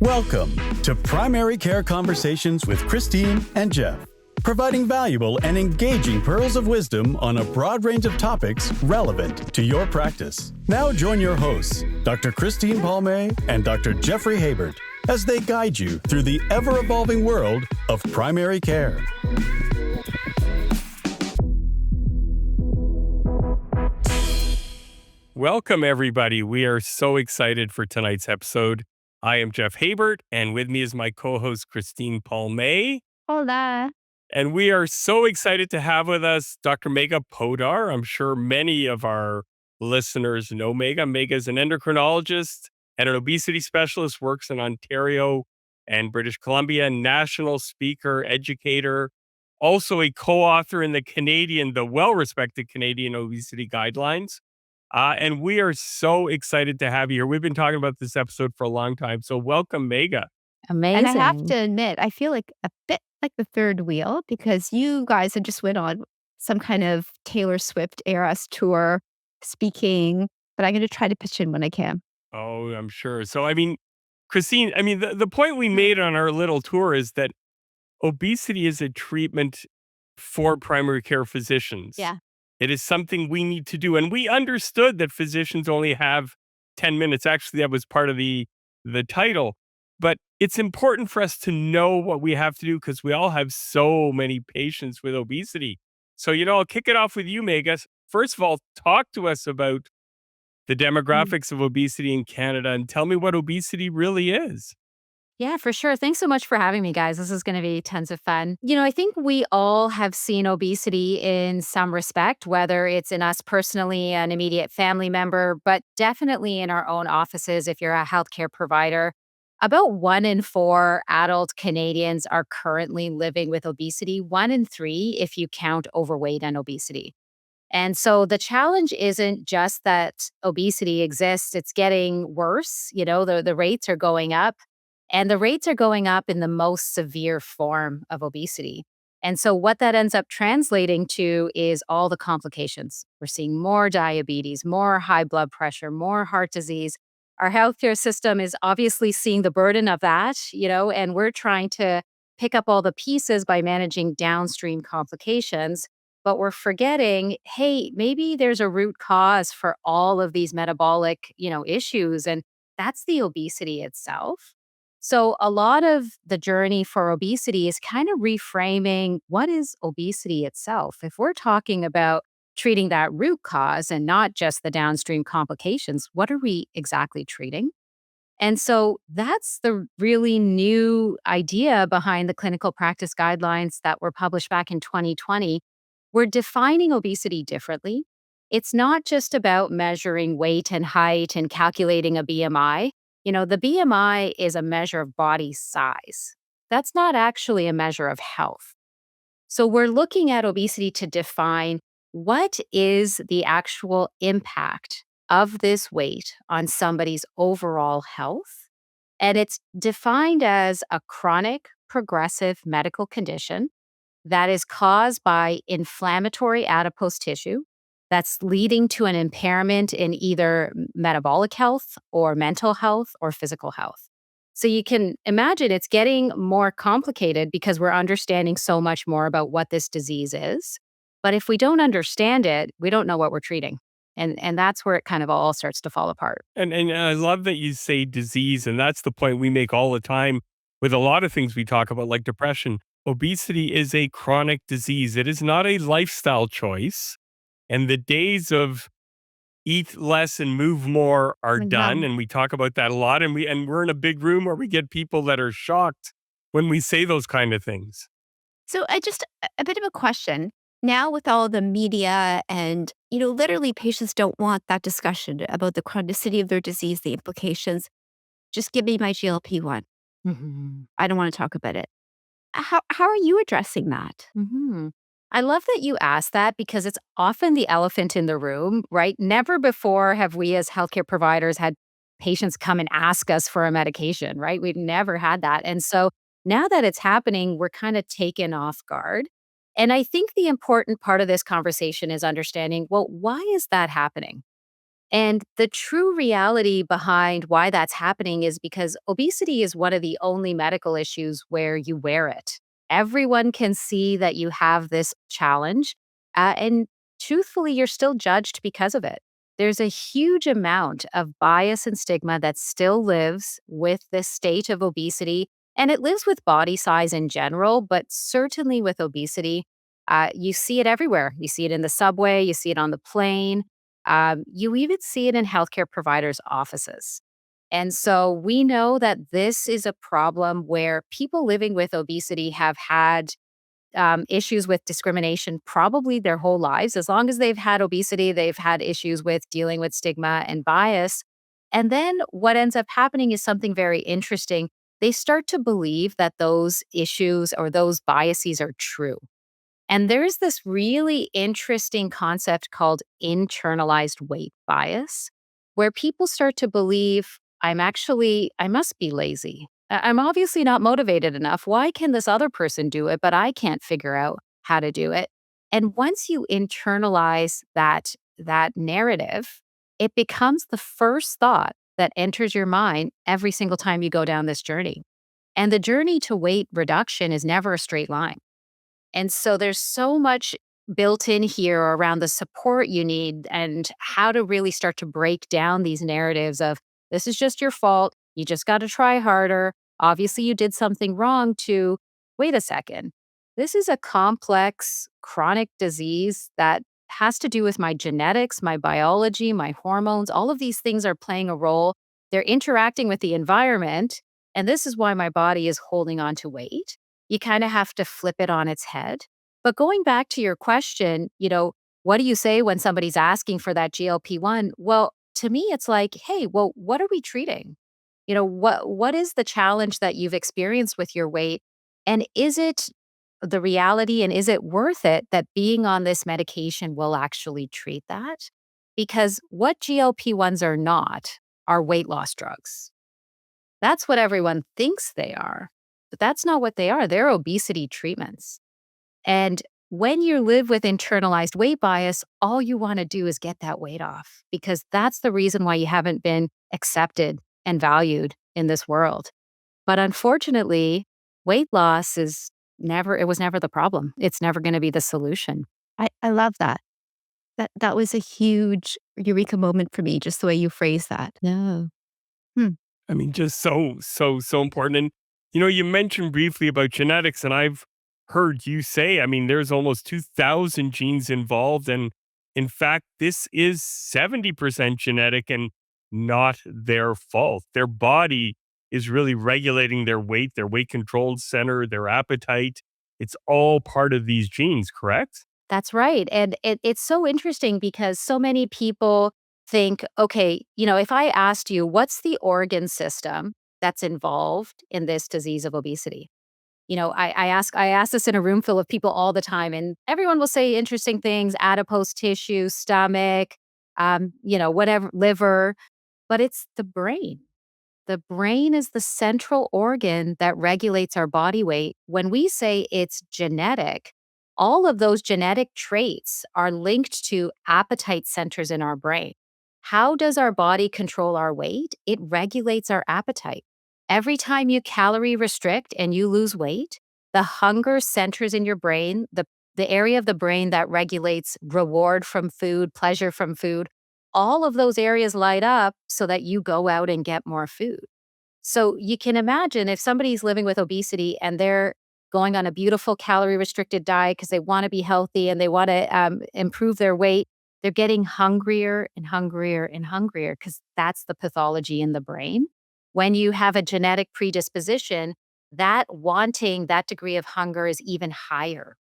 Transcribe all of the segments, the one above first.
Welcome to Primary Care Conversations with Christine and Jeff, providing valuable and engaging pearls of wisdom on a broad range of topics relevant to your practice. Now join your hosts, Dr. Christine Palmay and Dr. Jeffrey Habert, as they guide you through the ever-evolving world of primary care. Welcome, everybody. We are so excited for tonight's episode. I am Jeff Habert, and with me is my co-host, Christine Palmay. Hola. And we are so excited to have with us Dr. Megha Poddar. I'm sure many of our listeners know Megha. Megha is an endocrinologist and an obesity specialist, works in Ontario and British Columbia, national speaker, educator, also a co-author in the well-respected Canadian obesity guidelines. And we are so excited to have you here. We've been talking about this episode for a long time. So welcome, Megha. Amazing. And I have to admit, I feel like a bit like the third wheel because you guys had just went on some kind of Taylor Swift Eras tour speaking, but I'm going to try to pitch in when I can. Oh, I'm sure. So, Christine, the point we made on our little tour is that obesity is a treatment for primary care physicians. Yeah. It is something we need to do. And we understood that physicians only have 10 minutes. Actually, that was part of the title. But it's important for us to know what we have to do because we all have so many patients with obesity. So, I'll kick it off with you, Megha. First of all, talk to us about the demographics of obesity in Canada and tell me what obesity really is. Yeah, for sure. Thanks so much for having me, guys. This is going to be tons of fun. I think we all have seen obesity in some respect, whether it's in us personally, an immediate family member, but definitely in our own offices if you're a healthcare provider. About 1 in 4 adult Canadians are currently living with obesity, 1 in 3 if you count overweight and obesity. And so the challenge isn't just that obesity exists, it's getting worse. The rates are going up. And the rates are going up in the most severe form of obesity. And so what that ends up translating to is all the complications. We're seeing more diabetes, more high blood pressure, more heart disease. Our healthcare system is obviously seeing the burden of that, and we're trying to pick up all the pieces by managing downstream complications. But we're forgetting, hey, maybe there's a root cause for all of these metabolic, issues. And that's the obesity itself. So a lot of the journey for obesity is kind of reframing what is obesity itself. If we're talking about treating that root cause and not just the downstream complications, what are we exactly treating? And so that's the really new idea behind the clinical practice guidelines that were published back in 2020. We're defining obesity differently. It's not just about measuring weight and height and calculating a BMI. The BMI is a measure of body size. That's not actually a measure of health. So we're looking at obesity to define what is the actual impact of this weight on somebody's overall health. And it's defined as a chronic progressive medical condition that is caused by inflammatory adipose tissue that's leading to an impairment in either metabolic health or mental health or physical health. So you can imagine it's getting more complicated because we're understanding so much more about what this disease is. But if we don't understand it, we don't know what we're treating. And that's where it kind of all starts to fall apart. And I love that you say disease, and that's the point we make all the time with a lot of things we talk about, like depression. Obesity is a chronic disease. It is not a lifestyle choice. And the days of eat less and move more are done. And we talk about that a lot. And we're in a big room where we get people that are shocked when we say those kind of things. So just a bit of a question. Now with all the media and, literally patients don't want that discussion about the chronicity of their disease, the implications. Just give me my GLP-1. I don't want to talk about it. How are you addressing that? I love that you asked that because it's often the elephant in the room, right? Never before have we as healthcare providers had patients come and ask us for a medication, right? We've never had that. And so now that it's happening, we're kind of taken off guard. And I think the important part of this conversation is understanding, well, why is that happening? And the true reality behind why that's happening is because obesity is one of the only medical issues where you wear it. Everyone can see that you have this challenge, and truthfully, you're still judged because of it. There's a huge amount of bias and stigma that still lives with this state of obesity, and it lives with body size in general, but certainly with obesity. You see it everywhere. You see it in the subway, you see it on the plane, you even see it in healthcare providers' offices. And so we know that this is a problem where people living with obesity have had issues with discrimination probably their whole lives. As long as they've had obesity, they've had issues with dealing with stigma and bias. And then what ends up happening is something very interesting. They start to believe that those issues or those biases are true. And there's this really interesting concept called internalized weight bias, where people start to believe I must be lazy. I'm obviously not motivated enough. Why can this other person do it, but I can't figure out how to do it? And once you internalize that narrative, it becomes the first thought that enters your mind every single time you go down this journey. And the journey to weight reduction is never a straight line. And so there's so much built in here around the support you need and how to really start to break down these narratives of this is just your fault. You just got to try harder. Obviously, you did something wrong to wait a second. This is a complex chronic disease that has to do with my genetics, my biology, my hormones. All of these things are playing a role. They're interacting with the environment. And this is why my body is holding on to weight. You kind of have to flip it on its head. But going back to your question, what do you say when somebody's asking for that GLP-1? Well, to me, it's like, hey, well, what are we treating? What is the challenge that you've experienced with your weight? And is it the reality and is it worth it that being on this medication will actually treat that? Because what GLP-1s are not are weight loss drugs. That's what everyone thinks they are, but that's not what they are. They're obesity treatments. And when you live with internalized weight bias, all you want to do is get that weight off because that's the reason why you haven't been accepted and valued in this world. But unfortunately, weight loss it was never the problem. It's never going to be the solution. I love that. That was a huge eureka moment for me, just the way you phrased that. No. Hmm. I mean, just so important. And, you mentioned briefly about genetics, and I've heard you say, I mean, there's almost 2,000 genes involved. And in fact, this is 70% genetic and not their fault. Their body is really regulating their weight control center, their appetite. It's all part of these genes, correct? That's right. And it's so interesting because so many people think, okay, if I asked you, what's the organ system that's involved in this disease of obesity? I ask this in a room full of people all the time, and everyone will say interesting things: adipose tissue, stomach, whatever, liver, but it's the brain. The brain is the central organ that regulates our body weight. When we say it's genetic, all of those genetic traits are linked to appetite centers in our brain. How does our body control our weight? It regulates our appetite. Every time you calorie restrict and you lose weight, the hunger centers in your brain, the area of the brain that regulates reward from food, pleasure from food, all of those areas light up so that you go out and get more food. So you can imagine if somebody's living with obesity and they're going on a beautiful calorie restricted diet because they want to be healthy and they want to improve their weight, they're getting hungrier and hungrier and hungrier because that's the pathology in the brain. When you have a genetic predisposition, that wanting that degree of hunger is even higher.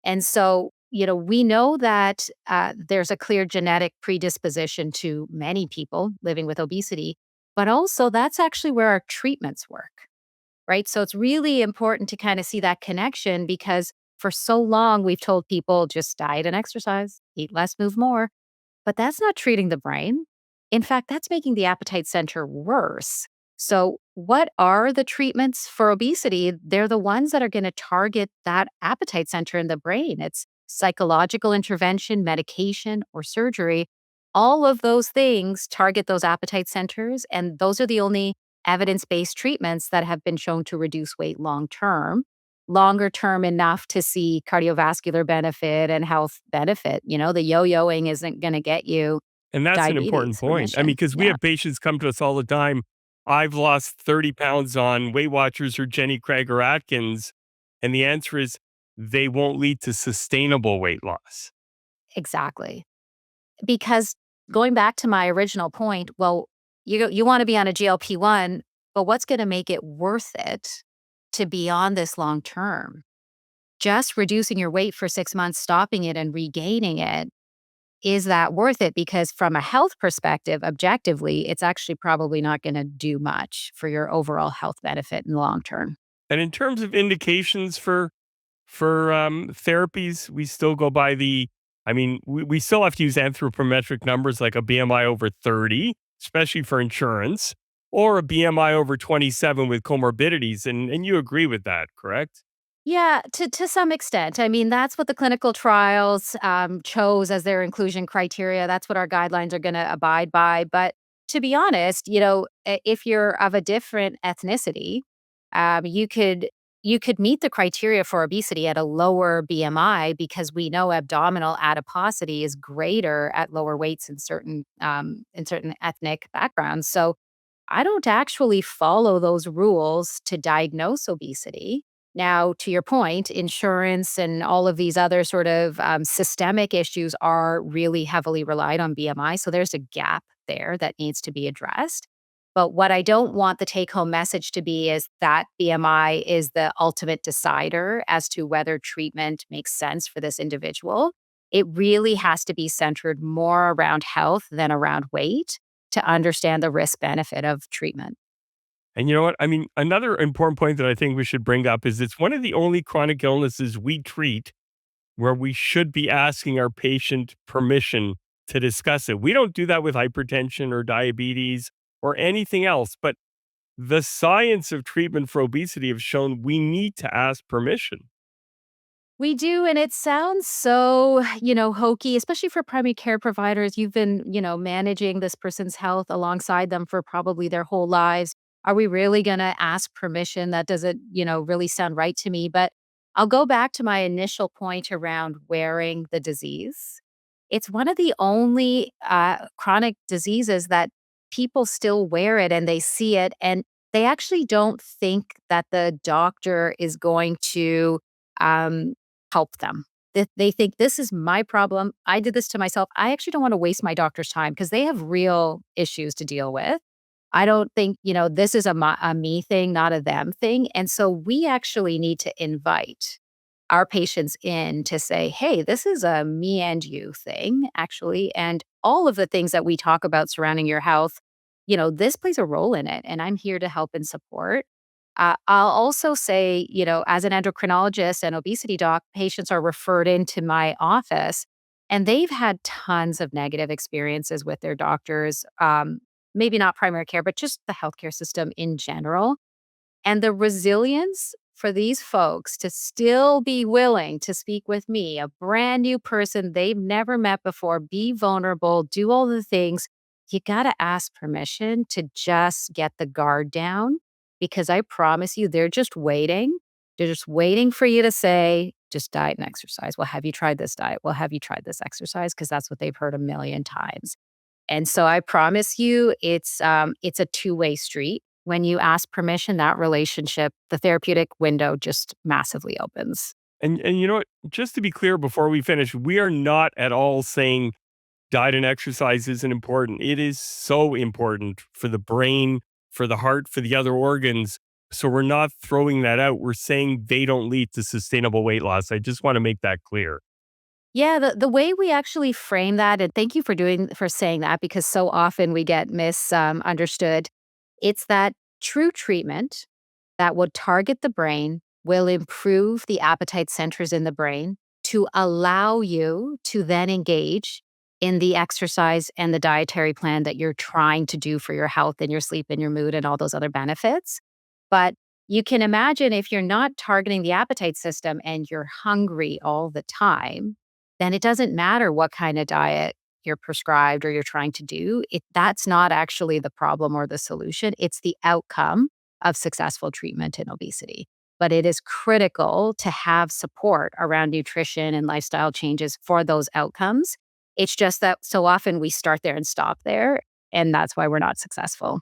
And so, we know that there's a clear genetic predisposition to many people living with obesity, but also that's actually where our treatments work, right? So it's really important to kind of see that connection because for so long we've told people just diet and exercise, eat less, move more. But that's not treating the brain. In fact, that's making the appetite center worse. So, what are the treatments for obesity? They're the ones that are going to target that appetite center in the brain. It's psychological intervention, medication, or surgery. All of those things target those appetite centers, and those are the only evidence-based treatments that have been shown to reduce weight long term. Longer term enough to see cardiovascular benefit and health benefit. The yo-yoing isn't going to get you And that's an important diabetes point. I mean, remission. because we Yeah, have patients come to us all the time. I've lost 30 pounds on Weight Watchers or Jenny Craig or Atkins. And the answer is they won't lead to sustainable weight loss. exactly. Because going back to my original point, well, you want to be on a GLP-1, but what's going to make it worth it to be on this long term? Just reducing your weight for 6 months, stopping it and regaining it, is that worth it? Because from a health perspective, objectively, it's actually probably not going to do much for your overall health benefit in the long term. And in terms of indications for therapies, we still go by we still have to use anthropometric numbers like a BMI over 30, especially for insurance, or a BMI over 27 with comorbidities. And you agree with that, correct? Yeah, to some extent. I mean, that's what the clinical trials chose as their inclusion criteria. That's what our guidelines are going to abide by. But to be honest, if you're of a different ethnicity, you could meet the criteria for obesity at a lower BMI because we know abdominal adiposity is greater at lower weights in certain ethnic backgrounds. So I don't actually follow those rules to diagnose obesity. Now, to your point, insurance and all of these other sort of systemic issues are really heavily relied on BMI. So there's a gap there that needs to be addressed. But what I don't want the take home message to be is that BMI is the ultimate decider as to whether treatment makes sense for this individual. It really has to be centered more around health than around weight to understand the risk benefit of treatment. And you know what? I mean, another important point that I think we should bring up is it's one of the only chronic illnesses we treat where we should be asking our patient permission to discuss it. We don't do that with hypertension or diabetes or anything else, but the science of treatment for obesity have shown we need to ask permission. We do, and it sounds so, hokey, especially for primary care providers. You've been, managing this person's health alongside them for probably their whole lives. Are we really going to ask permission? That doesn't, really sound right to me. But I'll go back to my initial point around wearing the disease. It's one of the only chronic diseases that people still wear it and they see it, and they actually don't think that the doctor is going to. Um, Help them. They think this is my problem. I did this to myself. I actually don't want to waste my doctor's time because they have real issues to deal with. I don't think, this is a me thing, not a them thing. And so we actually need to invite our patients in to say, hey, this is a me and you thing, actually. And all of the things that we talk about surrounding your health, this plays a role in it. And I'm here to help and support. I'll also say, as an endocrinologist and obesity doc, patients are referred into my office and they've had tons of negative experiences with their doctors. Maybe not primary care, but just the healthcare system in general. And the resilience for these folks to still be willing to speak with me, a brand new person they've never met before, be vulnerable, do all the things, you got to ask permission to just get the guard down because I promise you, they're just waiting. They're just waiting for you to say, just diet and exercise. Well, have you tried this diet? Well, have you tried this exercise? Because that's what they've heard a million times. And so I promise you, it's a two-way street. When you ask permission, that relationship, the therapeutic window just massively opens. And you know what? Just to be clear before we finish, we are not at all saying diet and exercise isn't important. It is so important for the brain, for the heart, for the other organs. So we're not throwing that out. We're saying they don't lead to sustainable weight loss. I just want to make that clear. Yeah, the way we actually frame that, and thank you for saying that because so often we get misunderstood. It's that true treatment that would target the brain will improve the appetite centers in the brain to allow you to then engage in the exercise and the dietary plan that you're trying to do for your health and your sleep and your mood and all those other benefits. But you can imagine if you're not targeting the appetite system and you're hungry all the time, then it doesn't matter what kind of diet you're prescribed or you're trying to do, that's not actually the problem or the solution. It's the outcome of successful treatment in obesity. But it is critical to have support around nutrition and lifestyle changes for those outcomes. It's just that so often we start there and stop there, and that's why we're not successful.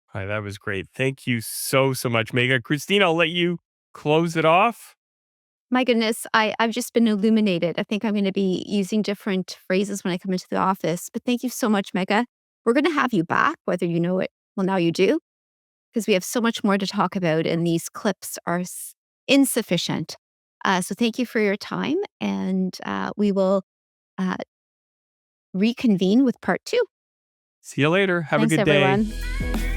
Hi, that was great. Thank you so, so much, Megha. Christine, I'll let you close it off. My goodness, I've just been illuminated. I think I'm going to be using different phrases when I come into the office. But thank you so much, Megha. We're going to have you back, whether you know it. Well, now you do, because we have so much more to talk about, and these clips are insufficient. So thank you for your time, and we will uh, reconvene with part 2. See you later. Have a Thanks, good day. everyone.